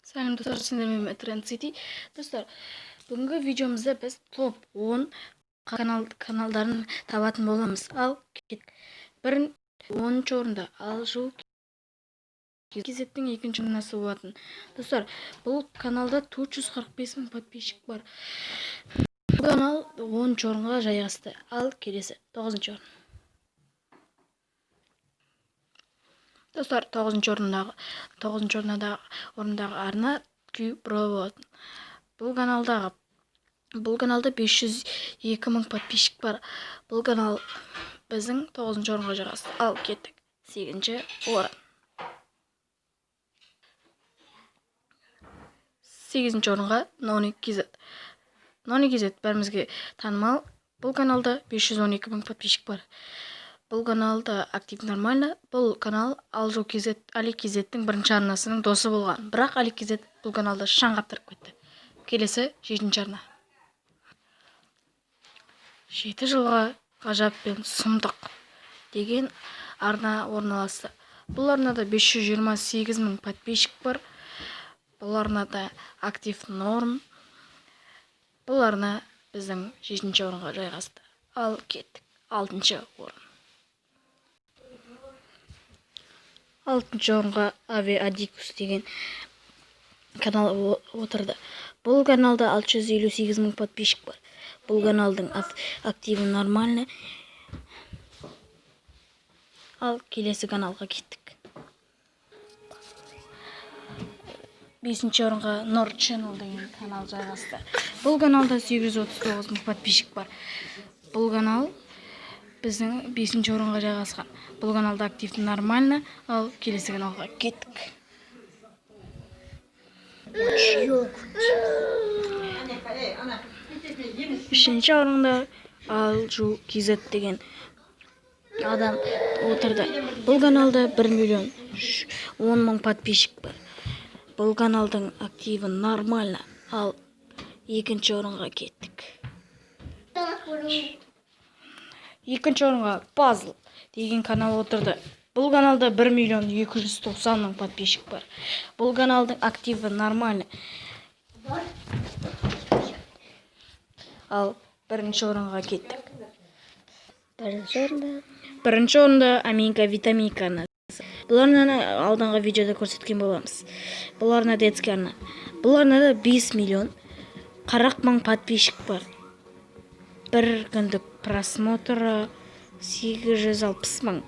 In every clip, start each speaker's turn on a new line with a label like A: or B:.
A: Сәлем достар, сендермен Тренд City. Достар, бүгінгі видеомызда біз топ 10 каналдарын табатын боламыз. Ал бір 10-ші орында Алжу кезеттің екінші орнасы болатын. Достар, бұл каналда 445 мың подписчик бар. Бұл канал 10-ші орынға жайғасты. Ал келесі 9-ші орын. Достар, 9-ші орындағы арна Q-Pro болатын. Бұл каналда 502 мың подписчик бар. Бұл канал біздің 9-ші орынға жайғасты. Ал кеттік 8-ші орын. 8-ші орынға NoNiKZ. NoNiKZ бәрімізге танымал. Бұл каналда 512 мың подписчик бар. Бұл каналда актив нормально. Бұл канал AliKZ'тің бірінші арнасының досы болған. Бірақ AliKZ бұл каналда шаңғаптырып кетті. Келесі 7-ші арна. 7 жылға ғажап пен сұмдық деген арна орналасты. Бұл арнада 528 мың подписчик бар. Бұл арнада актив норм. Бұл арна біздің 7-ші орынға жайғасты. Ал кеттік 6-ші орын. 6-ші орынға Aviadicus деген канал отырды. Бұл каналда 658 мың подписчик бар. Бұл каналдың активі нормальны. Ал келесі каналға кеттік. 5-ші орынға Nord Channel деген канал жайғасты. Бұл каналда 839 мың подписчик бар. Бұл канал біздің 5-ші орынға жайғасқан. Бұл каналда активті нормально. Ал келесі каналға кеттік. 3-ші орында Алжу KZ деген адам отырды. Бұл каналда 1 миллион 10 мың подписчик бар. Бұл каналдың активі нормально. Ал 2-ші орынға кеттік. 2-ші орынға Puzzle деген канал отырды. Бұл каналда 1 миллион 290 мың подписчик бар. Бұл каналдың активі нормально. Ал 1-ші орынға кеттік. 1-ші орында Аминка Витаминка. Бұл арнаны алдыңғы видеода көрсеткен боламыз. Бұл арна детский арна. Бұл арнада 5 миллион 40 мың подписчик бар. Бір күндік просмотры 860 мың.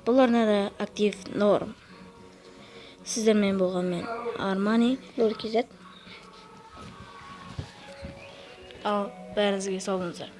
A: Бұл арнада актив норм. Сіздермен болған мен Армани NoNiKZ. Ал бәріңізге сау болыңыздар.